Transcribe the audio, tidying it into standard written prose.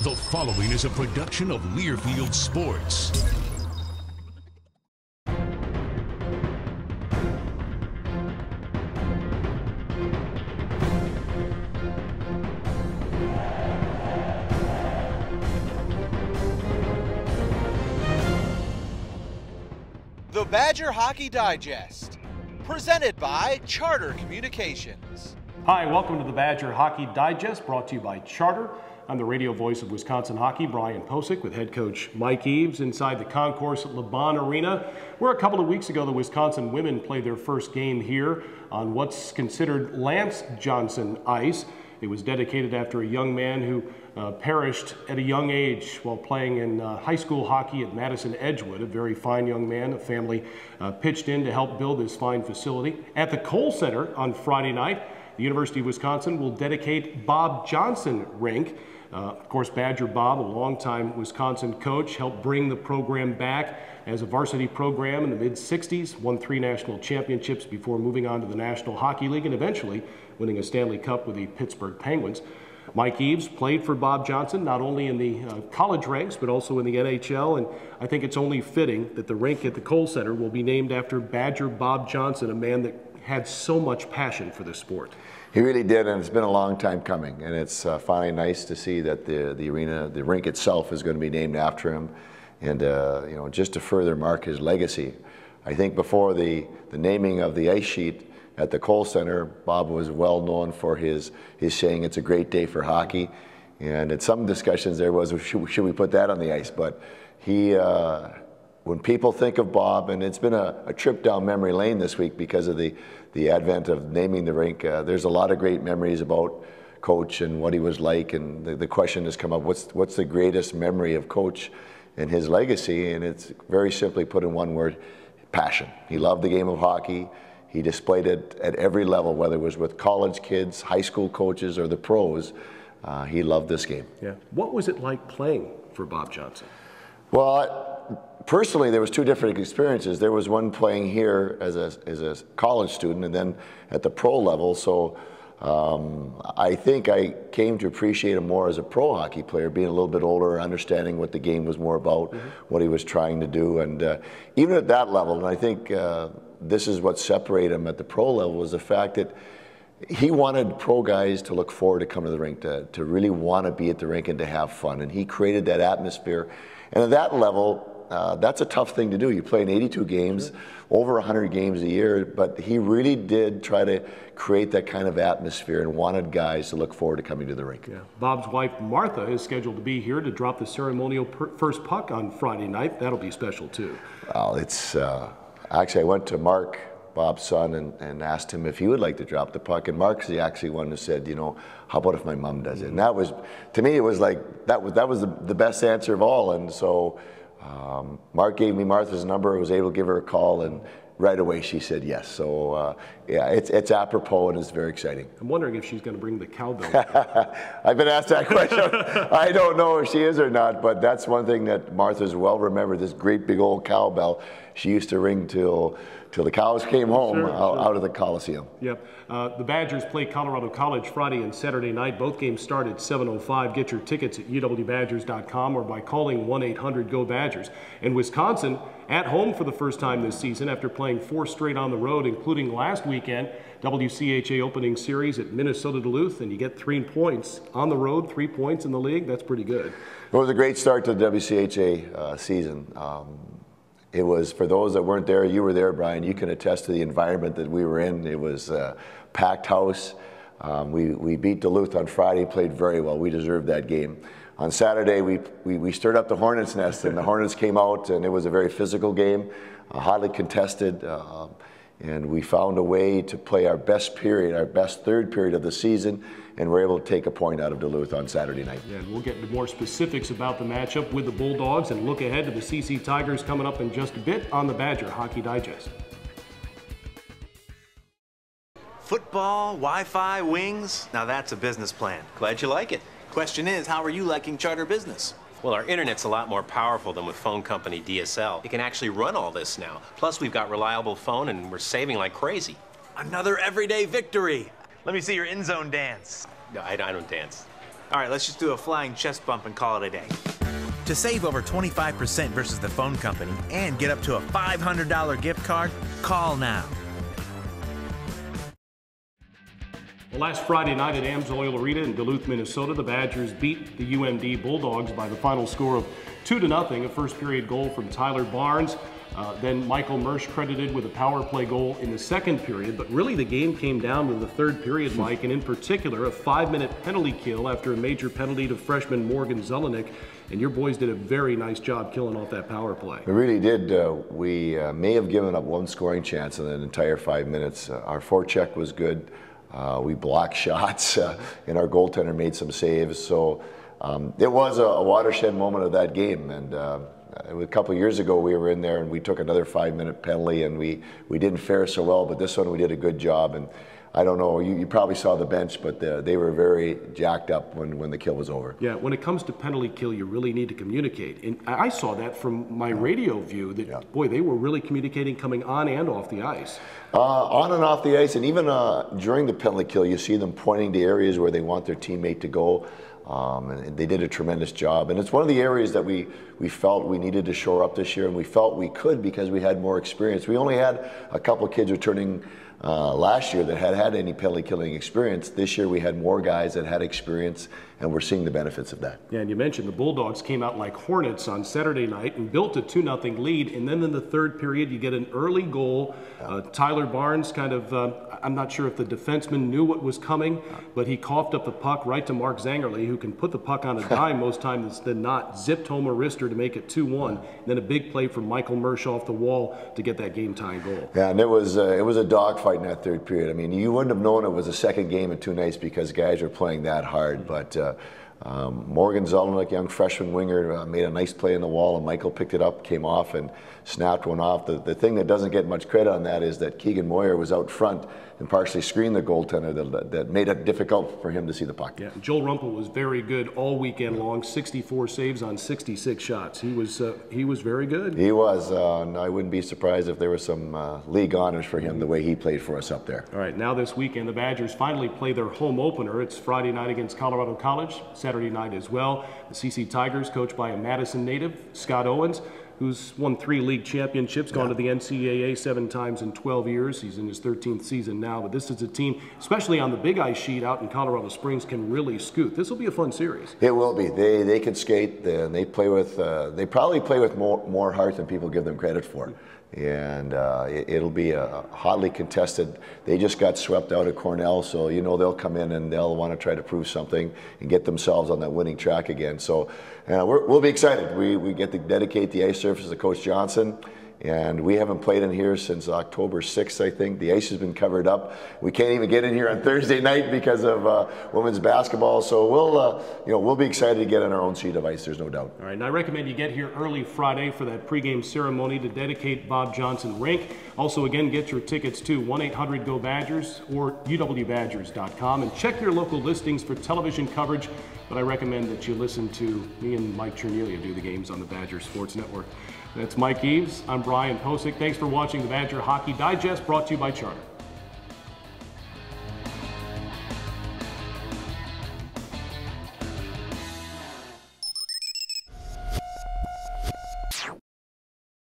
The following is a production of Learfield Sports. The Badger Hockey Digest, presented by Charter Communications. Hi, welcome to the Badger Hockey Digest, brought to you by Charter. I'm the radio voice of Wisconsin hockey, Brian Posick, with head coach Mike Eaves inside the concourse at LeBon Arena, where a couple of weeks ago the Wisconsin women played their first game here on what's considered Lance Johnson ice. It was dedicated after a young man who perished at a young age while playing in high school hockey at Madison Edgewood. A very fine young man. A family pitched in to help build this fine facility. At the Kohl Center on Friday night, the University of Wisconsin will dedicate Bob Johnson Rink. Of course, Badger Bob, a longtime Wisconsin coach, helped bring the program back as a varsity program in the mid-'60s, won 3 national championships before moving on to the National Hockey League and eventually winning a Stanley Cup with the Pittsburgh Penguins. Mike Eaves played for Bob Johnson, not only in the college ranks, but also in the NHL, and I think it's only fitting that the rink at the Kohl Center will be named after Badger Bob Johnson, a man that had so much passion for the sport. He really did, and it's been a long time coming, and it's finally nice to see that the arena, the rink itself, is going to be named after him, and you know, just to further mark his legacy. I think before the naming of the ice sheet at the Kohl Center, Bob was well known for his saying it's a great day for hockey, and in some discussions there was, should we put that on the ice? But he, when people think of Bob, and it's been a trip down memory lane this week because of the advent of naming the rink, there's a lot of great memories about Coach and what he was like, and the question has come up, what's the greatest memory of Coach and his legacy? And it's very simply put in one word: passion. He loved the game of hockey. He displayed it at every level, whether it was with college kids, high school coaches, or the pros. He loved this game. Yeah. What was it like playing for Bob Johnson? Well, personally, there was 2 different experiences. There was one playing here as a college student, and then at the pro level. So I think I came to appreciate him more as a pro hockey player, being a little bit older, understanding what the game was more about, what he was trying to do. And even at that level, and I think this is what separated him at the pro level, was the fact that he wanted pro guys to look forward to come to the rink, to really want to be at the rink and to have fun. And he created that atmosphere. And at that level, that's a tough thing to do. You play in 82 games, over 100 games a year, but he really did try to create that kind of atmosphere and wanted guys to look forward to coming to the rink. Yeah. Bob's wife, Martha, is scheduled to be here to drop the ceremonial first puck on Friday night. That'll be special, too. Well, it's actually, I went to Mark, Bob's son, and asked him if he would like to drop the puck, and Mark's the actually one who said, you know, how about if my mom does it? And that was, to me, it was like, that was the best answer of all. And so Mark gave me Martha's number. I was able to give her a call, and right away she said yes. So yeah, it's apropos, and it's very exciting. I'm wondering if she's going to bring the cowbell. I've been asked that question. I don't know if she is or not, but that's one thing that Martha's well remembered, this great big old cowbell she used to ring till the cows came home out of the Coliseum. Yep. The Badgers play Colorado College Friday and Saturday night. Both games start at 7:05. Get your tickets at uwbadgers.com or by calling 1-800-GO-BADGERS. And Wisconsin at home for the first time this season after playing 4 straight on the road, including last weekend, WCHA opening series at Minnesota Duluth, and you get 3 points on the road, 3 points in the league. That's pretty good. It was a great start to the WCHA season. It was, for those that weren't there, you were there, Brian, you can attest to the environment that we were in. It was a packed house. We beat Duluth on Friday, played very well. We deserved that game. On Saturday, we stirred up the Hornets' nest, and the Hornets came out, and it was a very physical game, hotly contested, and we found a way to play our best period, our best third period of the season, and we're able to take a point out of Duluth on Saturday night. Yeah, and we'll get into more specifics about the matchup with the Bulldogs and look ahead to the CC Tigers coming up in just a bit on the Badger Hockey Digest. Football, Wi-Fi, wings, now that's a business plan. Glad you like it. Question is, how are you liking Charter Business? Well, our internet's a lot more powerful than with phone company DSL. It can actually run all this now. Plus, we've got reliable phone and we're saving like crazy. Another everyday victory. Let me see your in-zone dance. No, I don't dance. All right, let's just do a flying chest bump and call it a day. To save over 25% versus the phone company and get up to a $500 gift card, call now. Well, last Friday night at AMSOIL Arena in Duluth, Minnesota, the Badgers beat the UMD Bulldogs by the final score of 2-0. A first period goal from Tyler Barnes. Then Michael Mersch credited with a power play goal in the second period. But really the game came down to the third period, Mike, and in particular a 5-minute penalty kill after a major penalty to freshman Morgan Zelenik. And your boys did a very nice job killing off that power play. We really did. We may have given up one scoring chance in the entire 5 minutes. Our forecheck was good. We blocked shots, and our goaltender made some saves. So it was a watershed moment of that game. And a couple of years ago, we were in there and we took another 5-minute penalty, and we didn't fare so well. But this one, we did a good job. And I don't know, you probably saw the bench, but they were very jacked up when the kill was over. Yeah, when it comes to penalty kill, you really need to communicate. And I saw that from my radio view that, boy, they were really communicating coming on and off the ice. On and off the ice, and even during the penalty kill, you see them pointing to areas where they want their teammate to go. And they did a tremendous job. And it's one of the areas that we felt we needed to shore up this year, and we felt we could because we had more experience. We only had a couple of kids returning last year that had any penalty killing experience. This year we had more guys that had experience, and we're seeing the benefits of that. Yeah, and you mentioned the Bulldogs came out like hornets on Saturday night and built a 2-0 lead, and then in the third period you get an early goal. Tyler Barnes kind of, I'm not sure if the defenseman knew what was coming, but he coughed up the puck right to Mark Zangerle, who can put the puck on a dime most times than not, zipped home a wrister to make it 2-1. And then a big play from Michael Mersch off the wall to get that game-tying goal. Yeah, and it was a dogfight in that third period. I mean, you wouldn't have known it was a second game in 2 nights because guys were playing that hard, but Morgan Zelenik, young freshman winger, made a nice play in the wall, and Michael picked it up, came off, and snapped one off. The thing that doesn't get much credit on that is that Keegan Moyer was out front and partially screened the goaltender that made it difficult for him to see the puck. Yeah, Joel Rumpel was very good all weekend long, 64 saves on 66 shots. He was very good. He was, and I wouldn't be surprised if there was some league honors for him the way he played for us up there. All right, now this weekend the Badgers finally play their home opener. It's Friday night against Colorado College, Saturday night as well. The CC Tigers, coached by a Madison native, Scott Owens, who's won 3 league championships, gone to the NCAA 7 times in 12 years. He's in his 13th season now, but this is a team, especially on the big ice sheet out in Colorado Springs, can really scoot. This will be a fun series. It will be. They can skate, and they play with, they probably play with more heart than people give them credit for. And it'll be a hotly contested. They just got swept out of Cornell, so you know they'll come in and they'll want to try to prove something and get themselves on that winning track again. So we'll be excited. We get to dedicate the ice surface to Coach Johnson. And we haven't played in here since October 6th, I think. The ice has been covered up. We can't even get in here on Thursday night because of women's basketball. So we'll be excited to get on our own sheet of ice, there's no doubt. All right, and I recommend you get here early Friday for that pregame ceremony to dedicate Bob Johnson rink. Also, again, get your tickets to 1-800-GO-BADGERS or UW-Badgers.com, and check your local listings for television coverage. But I recommend that you listen to me and Mike Chernelia do the games on the Badger Sports Network. That's Mike Eaves. I'm Brian Posick. Thanks for watching the Badger Hockey Digest, brought to you by Charter.